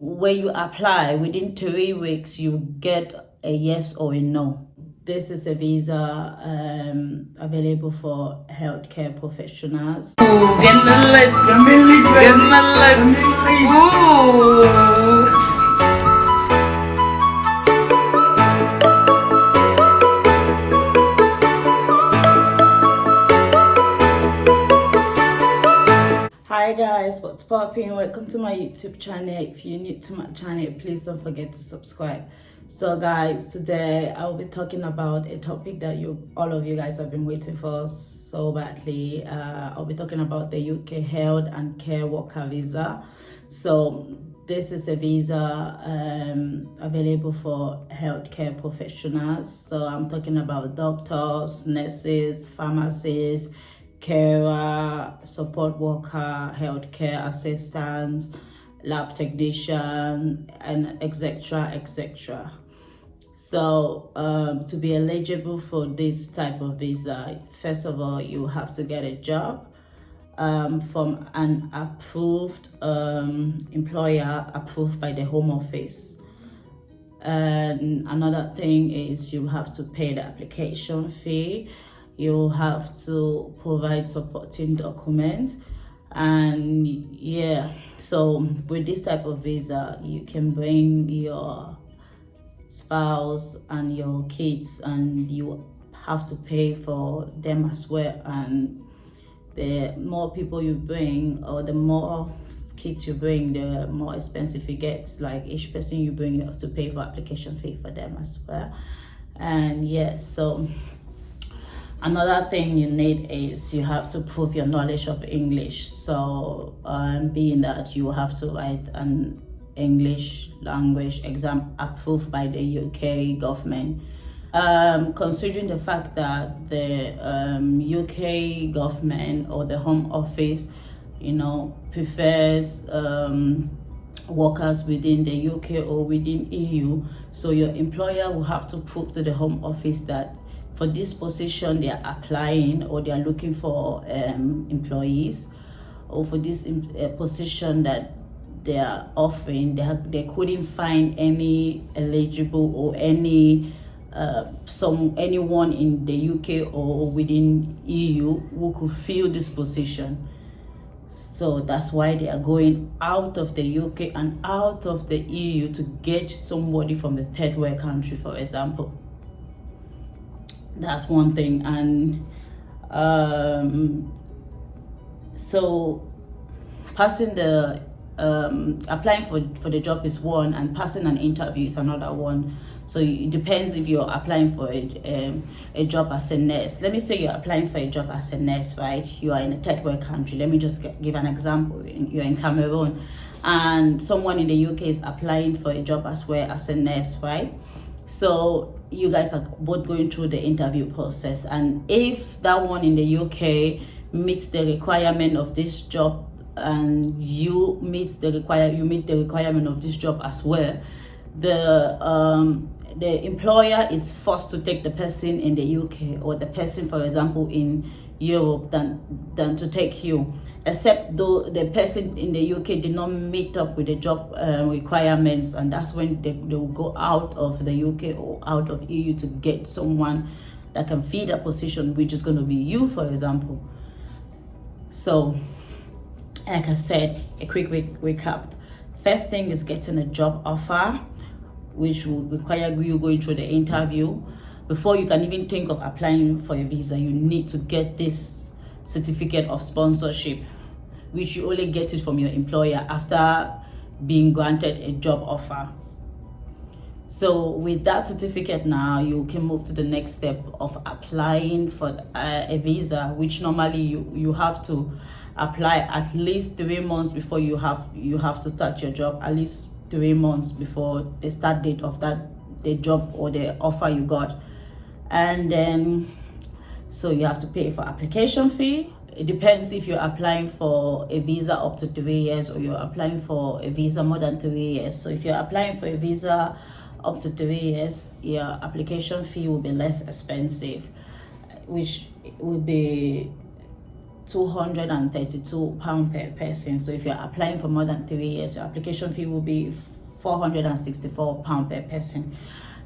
when you apply, within 3 weeks, you get a yes or a no. This is a visa available for healthcare professionals. Ooh, get my lips. Get my lips. Ooh. Hi guys, what's popping? Welcome to my YouTube channel. If you're new to my channel, please don't forget to subscribe. So guys, today I'll be talking about a topic that all of you guys have been waiting for so badly. I'll be talking about the UK Health and Care Worker Visa. So this is a visa available for healthcare professionals. So I'm talking about doctors, nurses, pharmacists, carer, support worker, healthcare assistants, lab technician, and etc. So to be eligible for this type of visa, first of all, you have to get a job from an approved employer, approved by the Home Office. And another thing is you have to pay the application fee. You have to provide supporting documents. And yeah, so with this type of visa, you can bring your spouse and your kids, and you have to pay for them as well. And the more people you bring, or the more kids you bring, the more expensive it gets. Like each person you bring, you have to pay for application fee for them as well. And yeah, so another thing you need is you have to prove your knowledge of English. So being that you have to write an English language exam approved by the UK government. Considering the fact that the UK government or the Home Office, prefers workers within the UK or within EU, so your employer will have to prove to the Home Office that for this position they are applying, or they are looking for employees, or for this position that they are offering, they couldn't find any eligible or anyone in the UK or within EU who could fill this position. So that's why they are going out of the UK and out of the EU to get somebody from the third world country, for example. That's one thing. And so passing the applying for the job is one, and passing an interview is another one. So it depends if you're applying for a job as a nurse. Let me say you're applying for a job as a nurse, right? You are in a third world country. Let me just give an example. You're in Cameroon, and someone in the UK is applying for a job as well as a nurse, right? So you guys are both going through the interview process, and if that one in the UK meets the requirement of this job, and you meet the requirement of this job as well, the employer is forced to take the person in the UK or the person, for example, in Europe than to take you, except though the person in the UK did not meet up with the job requirements, and that's when they will go out of the UK or out of EU to get someone that can fill that position, which is going to be you, for example. So like I said, a quick recap. First thing is getting a job offer, which will require you going through the interview. Before you can even think of applying for a visa, you need to get this certificate of sponsorship, which you only get it from your employer after being granted a job offer. So with that certificate now, you can move to the next step of applying for a visa, which normally you have to apply at least 3 months before you have to start your job, at least 3 months before the start date of the job or the offer you got. And then so you have to pay for application fee. It depends if you're applying for a visa up to 3 years, or you're applying for a visa more than 3 years. So if you're applying for a visa up to 3 years, your application fee will be less expensive, which will be £232 per person. So if you're applying for more than 3 years, your application fee will be £464 per person.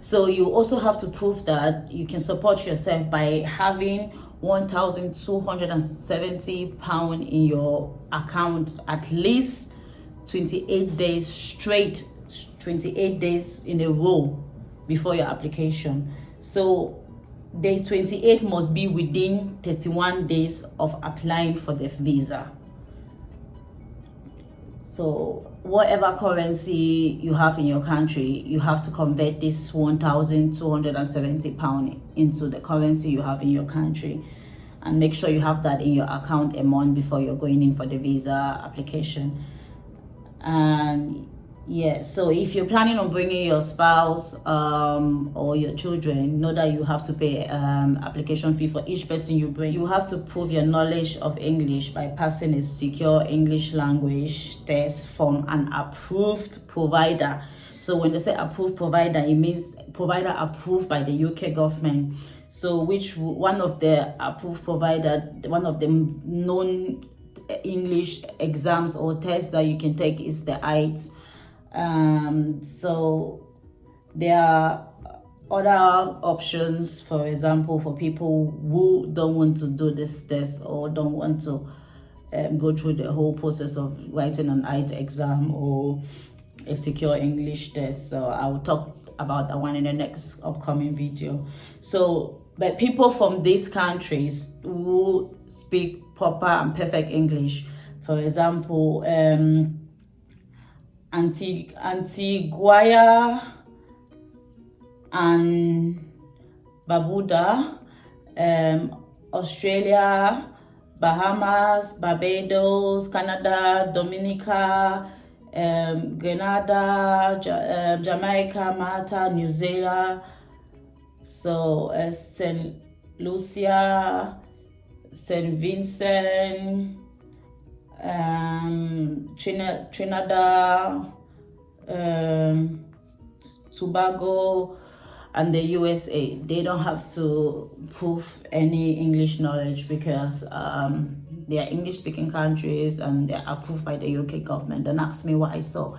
So you also have to prove that you can support yourself by having £1,270 in your account at least 28 days straight, 28 days in a row before your application. So day 28 must be within 31 days of applying for the visa. So whatever currency you have in your country, you have to convert this £1,270 into the currency you have in your country, and make sure you have that in your account a month before you're going in for the visa application. And yeah, so if you're planning on bringing your spouse or your children, know that you have to pay application fee for each person you bring. You have to prove your knowledge of English by passing a secure English language test from an approved provider. So when they say approved provider, it means provider approved by the UK government. So one of the approved provider, one of the known English exams or tests that you can take is the IELTS. So there are other options, for example, for people who don't want to do this test or don't want to go through the whole process of writing an IELTS exam or a secure English test. So I will talk about that one in the next upcoming video. So, but people from these countries who speak proper and perfect English, for example, Antigua and Barbuda, Australia, Bahamas, Barbados, Canada, Dominica, Grenada, Jamaica, Malta, New Zealand, so St. Lucia, St. Vincent, Trinidad, Tobago, and the USA. They don't have to prove any English knowledge because they are English-speaking countries and they're approved by the UK government. Don't ask me what I saw.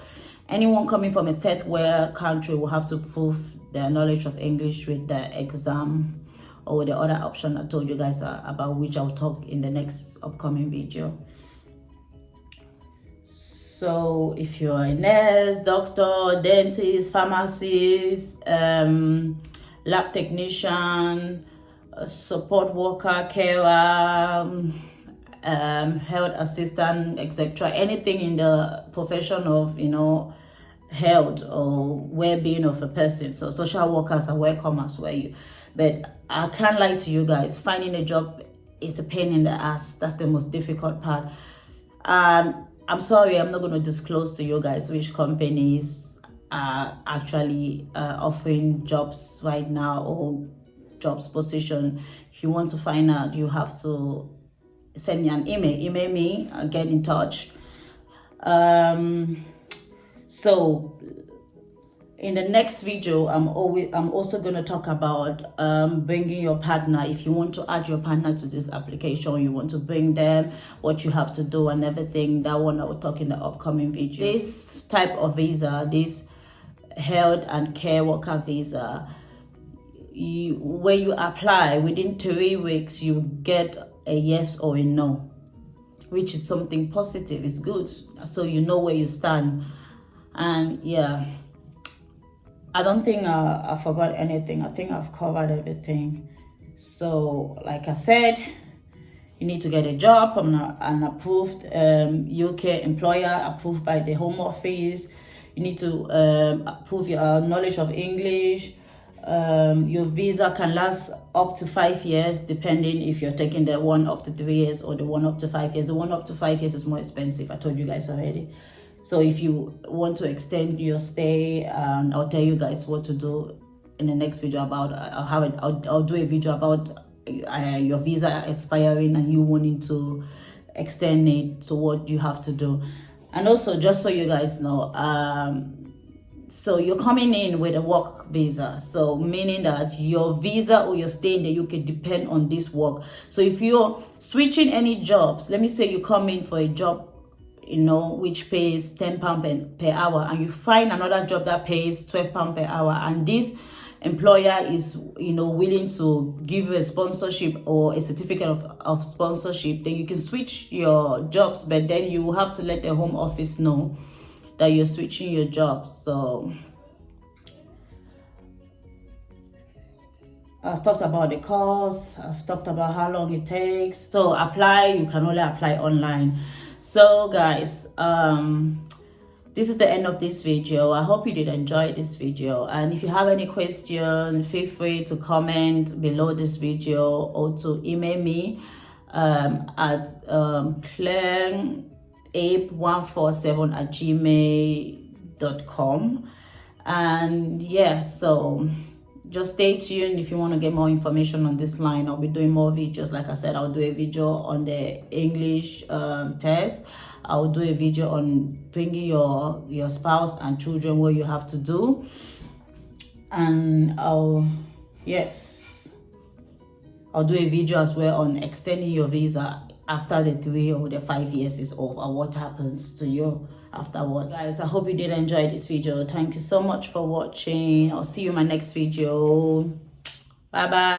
Anyone coming from a third world country will have to prove their knowledge of English with the exam or the other option I told you guys about, which I'll talk in the next upcoming video. So if you're a nurse, doctor, dentist, pharmacist, lab technician, support worker, carer, health assistant, etc., anything in the profession of, health or well-being of a person. So social workers are welcome as well. But I can't lie to you guys, finding a job is a pain in the ass. That's the most difficult part. I'm sorry, I'm not going to disclose to you guys which companies are actually offering jobs right now or jobs position. If you want to find out, you have to send me an email me, get in touch. So in the next video, I'm also going to talk about bringing your partner. If you want to add your partner to this application, you want to bring them, what you have to do and everything. That one I will talk in the upcoming video. This type of visa, this health and care worker visa, when you apply, within 3 weeks, you get a yes or a no, which is something positive. It's good, so you know where you stand. And yeah, I don't think I forgot anything. I think I've covered everything. So like I said, you need to get a job from an approved UK employer, approved by the Home Office. You need to prove your knowledge of English. Your visa can last up to 5 years, depending if you're taking the one up to 3 years or the one up to 5 years. The one up to 5 years is more expensive. I told you guys already. So if you want to extend your stay, I'll tell you guys what to do in the next video about. I'll do a video about your visa expiring and you wanting to extend it, to what you have to do. And also, just so you guys know, so you're coming in with a work visa, so meaning that your visa or your stay in the UK depend on this work. So if you're switching any jobs, let me say you come in for a job which pays £10 per hour, and you find another job that pays £12 per hour, and this employer is willing to give you a sponsorship or a certificate of sponsorship, then you can switch your jobs, but then you have to let the home office know that you're switching your jobs. So I've talked about the course, I've talked about how long it takes. So apply, you can only apply online. So guys, this is the end of this video. I hope you did enjoy this video, and if you have any question, feel free to comment below this video or to email me at claireape147@gmail.com. And yeah, so just stay tuned if you want to get more information on this line. I'll be doing more videos. Like I said, I'll do a video on the English test. I'll do a video on bringing your spouse and children, what you have to do. And I'll do a video as well on extending your visa after the 3 or the 5 years is over, what happens to you afterwards. Guys, I hope you did enjoy this video. Thank you so much for watching. I'll see you in my next video. Bye bye.